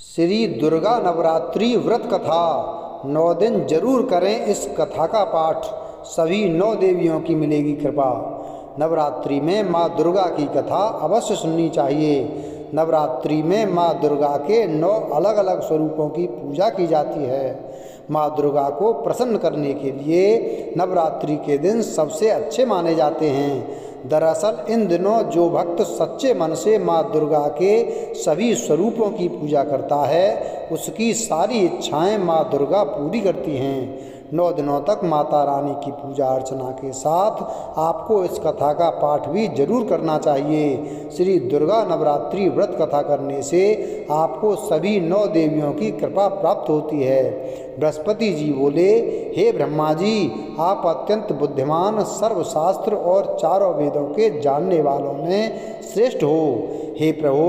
श्री दुर्गा नवरात्रि व्रत कथा 9 दिन जरूर करें इस कथा का पाठ। सभी 9 देवियों की मिलेगी कृपा। नवरात्रि में माँ दुर्गा की कथा अवश्य सुननी चाहिए। नवरात्रि में माँ दुर्गा के 9 अलग अलग स्वरूपों की पूजा की जाती है। माँ दुर्गा को प्रसन्न करने के लिए नवरात्रि के दिन सबसे अच्छे माने जाते हैं। दरअसल इन दिनों जो भक्त सच्चे मन से माँ दुर्गा के सभी स्वरूपों की पूजा करता है, उसकी सारी इच्छाएं माँ दुर्गा पूरी करती हैं। 9 दिनों तक माता रानी की पूजा अर्चना के साथ आपको इस कथा का पाठ भी जरूर करना चाहिए। श्री दुर्गा नवरात्रि व्रत कथा करने से आपको सभी 9 देवियों की कृपा प्राप्त होती है। बृहस्पति जी बोले, हे ब्रह्मा जी, आप अत्यंत बुद्धिमान, सर्वशास्त्र और चारों वेदों के जानने वालों में श्रेष्ठ हो। हे प्रभु,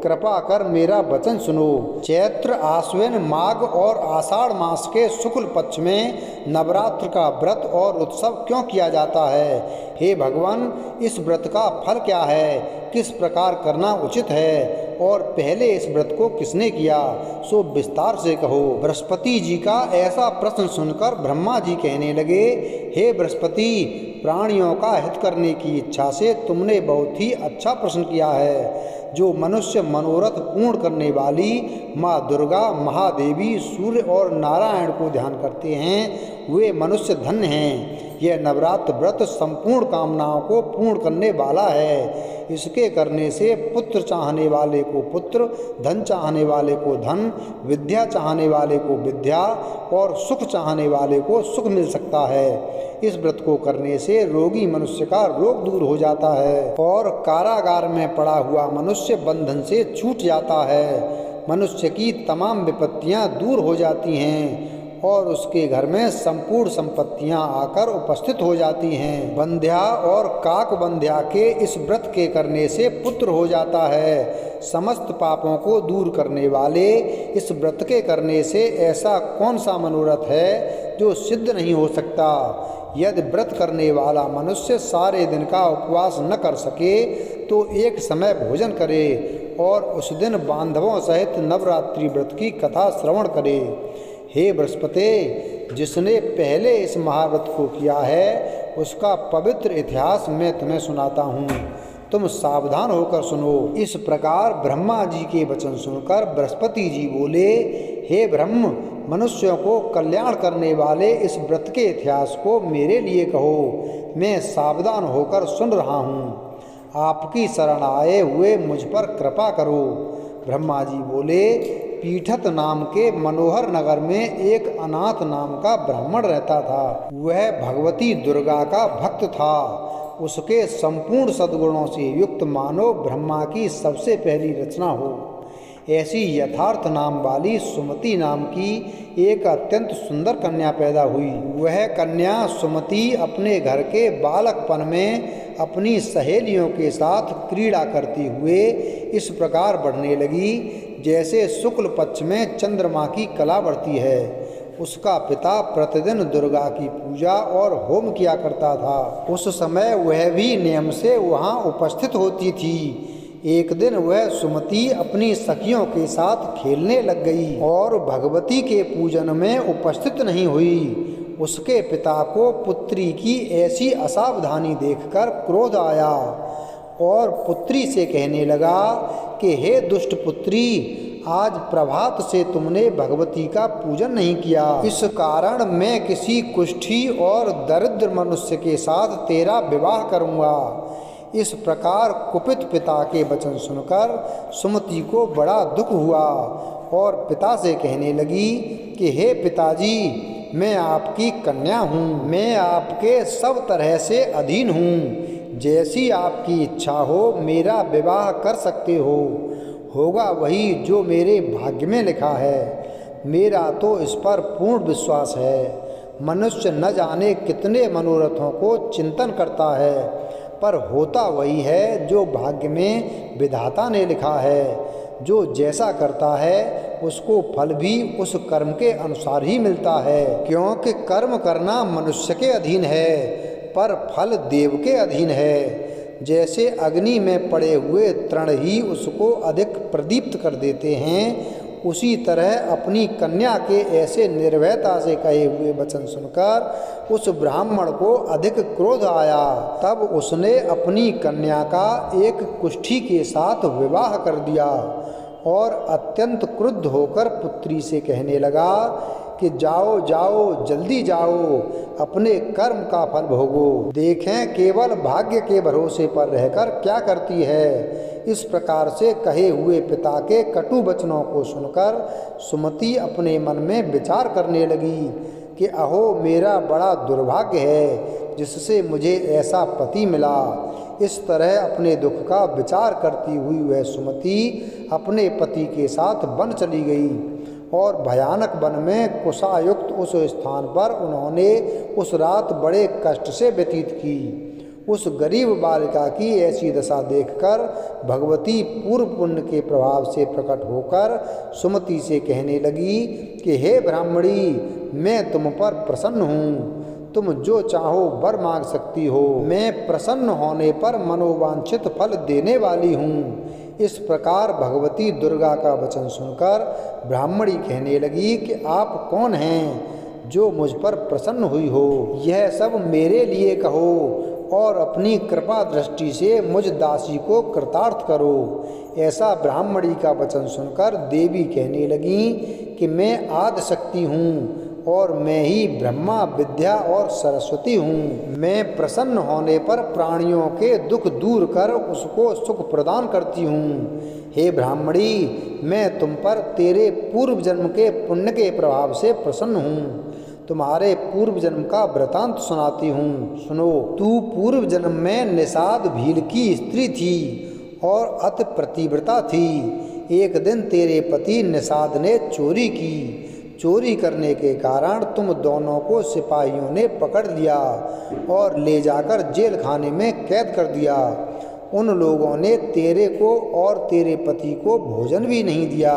कृपा कर मेरा वचन सुनो। चैत्र, आश्विन, माघ और आषाढ़ मास के शुक्ल पक्ष में नवरात्र का व्रत और उत्सव क्यों किया जाता है? हे भगवान, इस व्रत का फल क्या है? किस प्रकार करना उचित है? और पहले इस व्रत को किसने किया, सो विस्तार से कहो। बृहस्पति जी का ऐसा प्रश्न सुनकर ब्रह्मा जी कहने लगे, हे बृहस्पति, प्राणियों का हित करने की इच्छा से तुमने बहुत ही अच्छा प्रश्न किया है। जो मनुष्य मनोरथ पूर्ण करने वाली माँ दुर्गा, महादेवी, सूर्य और नारायण को ध्यान करते हैं, वे मनुष्य धन्य हैं। यह नवरात्र व्रत संपूर्ण कामनाओं को पूर्ण करने वाला है। इसके करने से पुत्र चाहने वाले को पुत्र, धन चाहने वाले को धन, विद्या चाहने वाले को विद्या और सुख चाहने वाले को सुख मिल सकता है। इस व्रत को करने से रोगी मनुष्य का रोग दूर हो जाता है और कारागार में पड़ा हुआ मनुष्य बंधन से छूट जाता है। मनुष्य की तमाम विपत्तियां दूर हो जाती हैं और उसके घर में संपूर्ण संपत्तियां आकर उपस्थित हो जाती हैं। बंध्या और काक बंध्या के इस व्रत के करने से पुत्र हो जाता है। समस्त पापों को दूर करने वाले इस व्रत के करने से ऐसा कौन सा मनोरथ है जो सिद्ध नहीं हो सकता? यदि व्रत करने वाला मनुष्य सारे दिन का उपवास न कर सके तो एक समय भोजन करे और उस दिन बांधवों सहित नवरात्रि व्रत की कथा श्रवण करे। हे बृहस्पति, जिसने पहले इस महाव्रत को किया है उसका पवित्र इतिहास मैं तुम्हें सुनाता हूँ, तुम सावधान होकर सुनो। इस प्रकार ब्रह्मा जी के वचन सुनकर बृहस्पति जी बोले, हे ब्रह्म, मनुष्यों को कल्याण करने वाले इस व्रत के इतिहास को मेरे लिए कहो, मैं सावधान होकर सुन रहा हूँ। आपकी शरण आए हुए मुझ पर कृपा करो। ब्रह्मा जी बोले, पीठत नाम के मनोहर नगर में एक अनाथ नाम का ब्राह्मण रहता था। वह भगवती दुर्गा का भक्त था। उसके संपूर्ण सद्गुणों से युक्त मानो ब्रह्मा की सबसे पहली रचना हो। ऐसी यथार्थ नाम वाली सुमति नाम की एक अत्यंत सुंदर कन्या पैदा हुई। वह कन्या सुमति अपने घर के बालकपन में अपनी सहेलियों के साथ क्रीड़ा करते हुए इस प्रकार बढ़ने लगी जैसे शुक्ल पक्ष में चंद्रमा की कला बढ़ती है। उसका पिता प्रतिदिन दुर्गा की पूजा और होम किया करता था। उस समय वह भी नियम से वहाँ उपस्थित होती थी। एक दिन वह सुमति अपनी सखियों के साथ खेलने लग गई और भगवती के पूजन में उपस्थित नहीं हुई। उसके पिता को पुत्री की ऐसी असावधानी देखकर क्रोध आया और पुत्री से कहने लगा कि हे दुष्ट पुत्री, आज प्रभात से तुमने भगवती का पूजन नहीं किया। इस कारण मैं किसी कुष्ठी और दरिद्र मनुष्य के साथ तेरा विवाह करूँगा। इस प्रकार कुपित पिता के वचन सुनकर सुमति को बड़ा दुख हुआ और पिता से कहने लगी कि हे पिताजी, मैं आपकी कन्या हूँ, मैं आपके सब तरह से अधीन हूँ। जैसी आपकी इच्छा हो मेरा विवाह कर सकते हो। होगा वही जो मेरे भाग्य में लिखा है। मेरा तो इस पर पूर्ण विश्वास है। मनुष्य न जाने कितने मनोरथों को चिंतन करता है, पर होता वही है जो भाग्य में विधाता ने लिखा है। जो जैसा करता है उसको फल भी उस कर्म के अनुसार ही मिलता है, क्योंकि कर्म करना मनुष्य के अधीन है पर फल देव के अधीन है। जैसे अग्नि में पड़े हुए तृण ही उसको अधिक प्रदीप्त कर देते हैं, उसी तरह अपनी कन्या के ऐसे निर्भयता से कहे हुए वचन सुनकर उस ब्राह्मण को अधिक क्रोध आया। तब उसने अपनी कन्या का एक कुष्ठी के साथ विवाह कर दिया और अत्यंत क्रुद्ध होकर पुत्री से कहने लगा कि जाओ जाओ, जल्दी जाओ, अपने कर्म का फल भोगो। देखें केवल भाग्य के भरोसे पर रहकर क्या करती है। इस प्रकार से कहे हुए पिता के कटु वचनों को सुनकर सुमति अपने मन में विचार करने लगी कि अहो, मेरा बड़ा दुर्भाग्य है जिससे मुझे ऐसा पति मिला। इस तरह अपने दुख का विचार करती हुई वह सुमति अपने पति के साथ वन चली गई और भयानक वन में कुशायुक्त उस स्थान पर उन्होंने उस रात बड़े कष्ट से व्यतीत की। उस गरीब बालिका की ऐसी दशा देखकर भगवती पूर्व पुण्य के प्रभाव से प्रकट होकर सुमति से कहने लगी कि हे ब्राह्मणी, मैं तुम पर प्रसन्न हूँ, तुम जो चाहो वर मांग सकती हो। मैं प्रसन्न होने पर मनोवांछित फल देने वाली हूँ। इस प्रकार भगवती दुर्गा का वचन सुनकर ब्राह्मणी कहने लगी कि आप कौन हैं जो मुझ पर प्रसन्न हुई हो। यह सब मेरे लिए कहो और अपनी कृपा दृष्टि से मुझ दासी को कृतार्थ करो। ऐसा ब्राह्मणी का वचन सुनकर देवी कहने लगी कि मैं आदि शक्ति हूँ और मैं ही ब्रह्मा, विद्या और सरस्वती हूँ। मैं प्रसन्न होने पर प्राणियों के दुख दूर कर उसको सुख प्रदान करती हूँ। हे ब्राह्मणी, मैं तुम पर तेरे पूर्व जन्म के पुण्य के प्रभाव से प्रसन्न हूँ। तुम्हारे पूर्व जन्म का वृतांत सुनाती हूँ, सुनो। तू पूर्व जन्म में निषाद भील की स्त्री थी और अति प्रतिव्रता थी। एक दिन तेरे पति निषाद ने चोरी की। चोरी करने के कारण तुम दोनों को सिपाहियों ने पकड़ लिया और ले जाकर जेल खाने में कैद कर दिया। उन लोगों ने तेरे को और तेरे पति को भोजन भी नहीं दिया।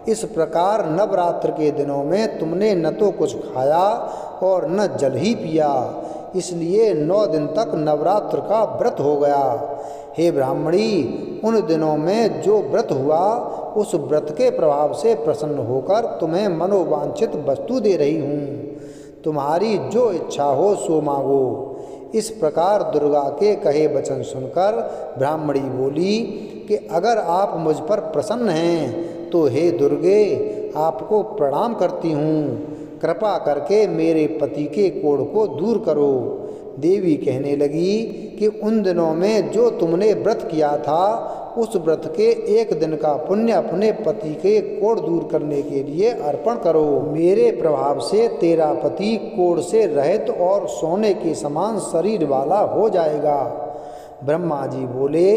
इस प्रकार नवरात्र के दिनों में तुमने न तो कुछ खाया और न जल ही पिया, इसलिए 9 दिन तक नवरात्र का व्रत हो गया। हे ब्राह्मणी, उन दिनों में जो व्रत हुआ उस व्रत के प्रभाव से प्रसन्न होकर तुम्हें मनोवांछित वस्तु दे रही हूँ। तुम्हारी जो इच्छा हो सो मांगो। इस प्रकार दुर्गा के कहे वचन सुनकर ब्राह्मणी बोली कि अगर आप मुझ पर प्रसन्न हैं तो हे दुर्गे, आपको प्रणाम करती हूँ। कृपा करके मेरे पति के कोढ़ को दूर करो। देवी कहने लगी कि उन दिनों में जो तुमने व्रत किया था उस व्रत के एक दिन का पुण्य अपने पति के कोढ़ दूर करने के लिए अर्पण करो। मेरे प्रभाव से तेरा पति कोढ़ से रहित और सोने के समान शरीर वाला हो जाएगा। ब्रह्मा जी बोले।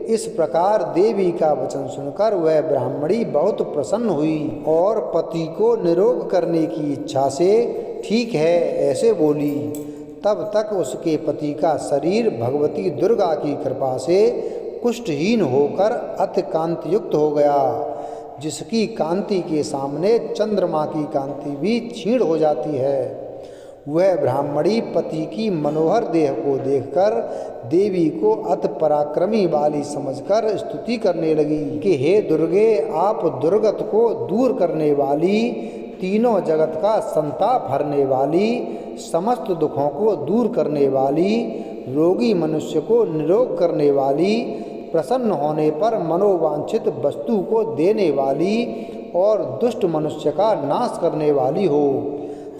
इस प्रकार देवी का वचन सुनकर वह ब्राह्मणी बहुत प्रसन्न हुई और पति को निरोग करने की इच्छा से ठीक है ऐसे बोली। तब तक उसके पति का शरीर भगवती दुर्गा की कृपा से कुष्ठहीन होकर अति कांति युक्त हो गया, जिसकी कांति के सामने चंद्रमा की कांति भी क्षीण हो जाती है। वह ब्राह्मणी पति की मनोहर देह को देखकर देवी को अति पराक्रमी वाली समझकर स्तुति करने लगी कि हे दुर्गे, आप दुर्गत को दूर करने वाली, तीनों जगत का संताप हरने वाली, समस्त दुखों को दूर करने वाली, रोगी मनुष्य को निरोग करने वाली, प्रसन्न होने पर मनोवांछित वस्तु को देने वाली और दुष्ट मनुष्य का नाश करने वाली हो।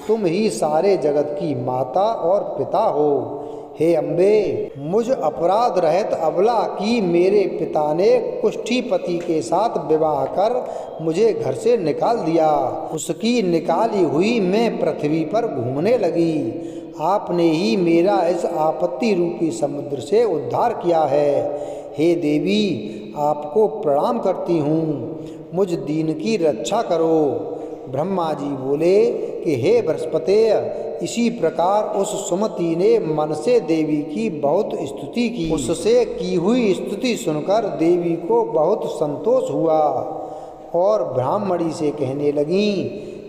तुम ही सारे जगत की माता और पिता हो। हे अम्बे, मुझ अपराध रहित अबला की मेरे पिता ने कुष्ठीपति के साथ विवाह कर मुझे घर से निकाल दिया। उसकी निकाली हुई मैं पृथ्वी पर घूमने लगी। आपने ही मेरा इस आपत्ति रूपी समुद्र से उद्धार किया है। हे देवी, आपको प्रणाम करती हूँ, मुझ दीन की रक्षा करो। ब्रह्मा जी बोले कि हे बृहस्पति, इसी प्रकार उस सुमति ने मन से देवी की बहुत स्तुति की। उससे की हुई स्तुति सुनकर देवी को बहुत संतोष हुआ और ब्राह्मणी से कहने लगी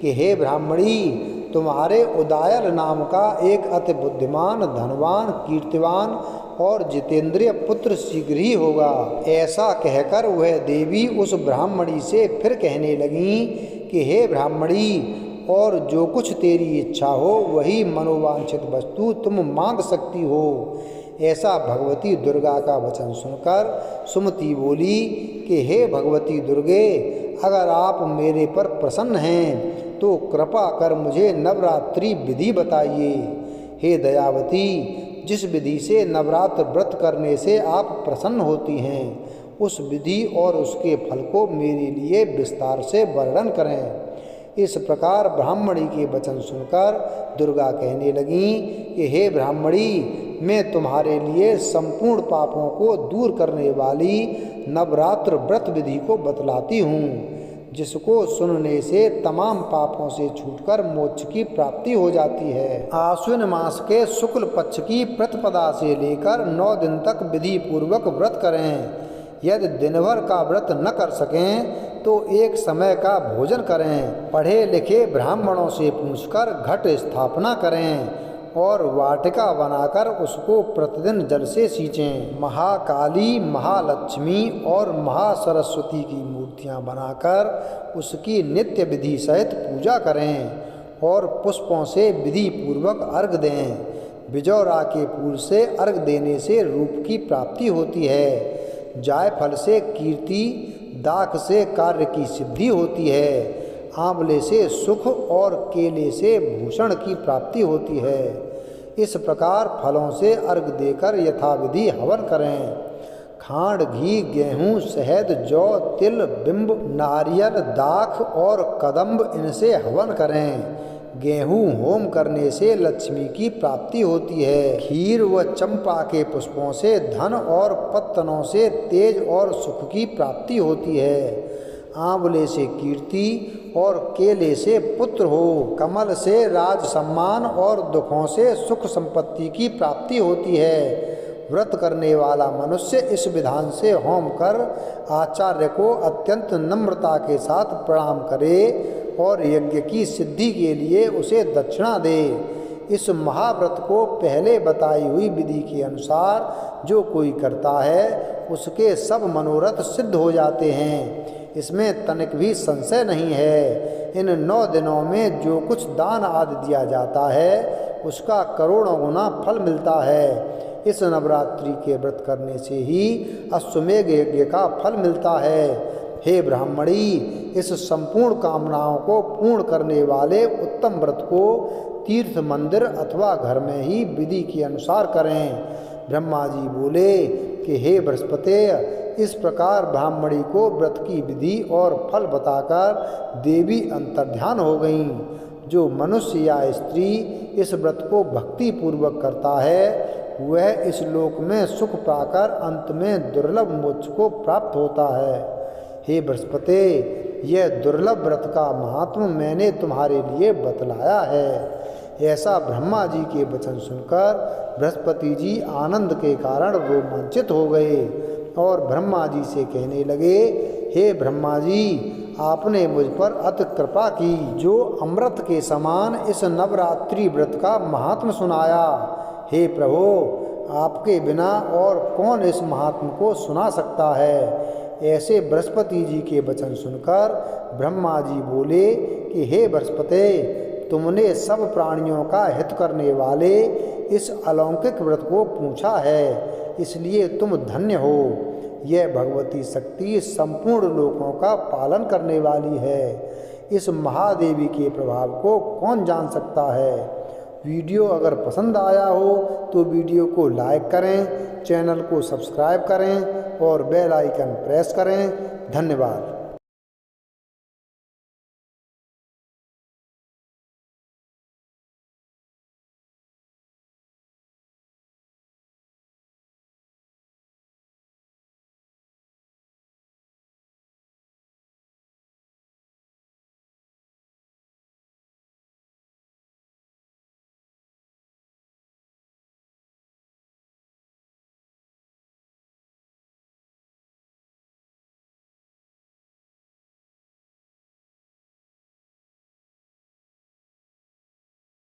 कि हे ब्राह्मणी, तुम्हारे उदायल नाम का एक अति बुद्धिमान, धनवान, कीर्तिवान और जितेंद्रिय पुत्र शीघ्र ही होगा। ऐसा कहकर वह देवी उस ब्राह्मणी से फिर कहने लगी कि हे ब्राह्मणी, और जो कुछ तेरी इच्छा हो वही मनोवांछित वस्तु तुम मांग सकती हो। ऐसा भगवती दुर्गा का वचन सुनकर सुमति बोली कि हे भगवती दुर्गे, अगर आप मेरे पर प्रसन्न हैं तो कृपा कर मुझे नवरात्रि विधि बताइए। हे दयावती, जिस विधि से नवरात्र व्रत करने से आप प्रसन्न होती हैं, उस विधि और उसके फल को मेरे लिए विस्तार से वर्णन करें। इस प्रकार ब्राह्मणी के वचन सुनकर दुर्गा कहने लगी कि हे ब्राह्मणी, मैं तुम्हारे लिए संपूर्ण पापों को दूर करने वाली नवरात्र व्रत विधि को बतलाती हूँ, जिसको सुनने से तमाम पापों से छूटकर मोक्ष की प्राप्ति हो जाती है। आश्विन मास के शुक्ल पक्ष की प्रतिपदा से लेकर 9 दिन तक विधि पूर्वक व्रत करें। यदि दिन भर का व्रत न कर सकें तो एक समय का भोजन करें। पढ़े लिखे ब्राह्मणों से पूछकर घट स्थापना करें और वाटिका बनाकर उसको प्रतिदिन जल से सींचें। महाकाली, महालक्ष्मी और महासरस्वती की मूर्तियां बनाकर उसकी नित्य विधि सहित पूजा करें और पुष्पों से विधि पूर्वक अर्घ दें। बिजौरा के फूल से अर्घ देने से रूप की प्राप्ति होती है। जायफल से कीर्ति, दाख से कार्य की सिद्धि होती है। आंवले से सुख और केले से भूषण की प्राप्ति होती है। इस प्रकार फलों से अर्घ देकर यथाविधि हवन करें। खांड, घी, गेहूँ, शहद, जौ, तिल, बिंब, नारियल, दाख और कदम्ब इनसे हवन करें। गेहूँ होम करने से लक्ष्मी की प्राप्ति होती है। खीर व चंपा के पुष्पों से धन और पत्तनों से तेज और सुख की प्राप्ति होती है। आंवले से कीर्ति और केले से पुत्र हो। कमल से राज सम्मान और दुखों से सुख संपत्ति की प्राप्ति होती है। व्रत करने वाला मनुष्य इस विधान से होम कर आचार्य को अत्यंत नम्रता के साथ प्रणाम करे और यज्ञ की सिद्धि के लिए उसे दक्षिणा दे। इस महाव्रत को पहले बताई हुई विधि के अनुसार जो कोई करता है उसके सब मनोरथ सिद्ध हो जाते हैं। इसमें तनिक भी संशय नहीं है। इन 9 दिनों में जो कुछ दान आदि दिया जाता है उसका करोड़ों गुना फल मिलता है। इस नवरात्रि के व्रत करने से ही अश्वमेघ यज्ञ का फल मिलता है। हे ब्राह्मणी, इस संपूर्ण कामनाओं को पूर्ण करने वाले उत्तम व्रत को तीर्थ, मंदिर अथवा घर में ही विधि के अनुसार करें। ब्रह्मा जी बोले कि हे बृहस्पति, इस प्रकार ब्राह्मणी को व्रत की विधि और फल बताकर देवी अंतर्ध्यान हो गईं। जो मनुष्य या स्त्री इस व्रत को भक्ति पूर्वक करता है वह इस लोक में सुख पाकर अंत में दुर्लभ मोक्ष को प्राप्त होता है। हे बृहस्पति, यह दुर्लभ व्रत का महात्म मैंने तुम्हारे लिए बतलाया है। ऐसा ब्रह्मा जी के वचन सुनकर बृहस्पति जी आनंद के कारण रोमांचित हो गए और ब्रह्मा जी से कहने लगे, हे ब्रह्मा जी, आपने मुझ पर अति कृपा की जो अमृत के समान इस नवरात्रि व्रत का महात्म सुनाया। हे प्रभु, आपके बिना और कौन इस महात्म को सुना सकता है। ऐसे बृहस्पति जी के वचन सुनकर ब्रह्मा जी बोले कि हे बृहस्पति, तुमने सब प्राणियों का हित करने वाले इस अलौकिक व्रत को पूछा है, इसलिए तुम धन्य हो। यह भगवती शक्ति संपूर्ण लोकों का पालन करने वाली है। इस महादेवी के प्रभाव को कौन जान सकता है। वीडियो अगर पसंद आया हो तो वीडियो को लाइक करें, चैनल को सब्सक्राइब करें और बेल आइकन प्रेस करें। धन्यवाद।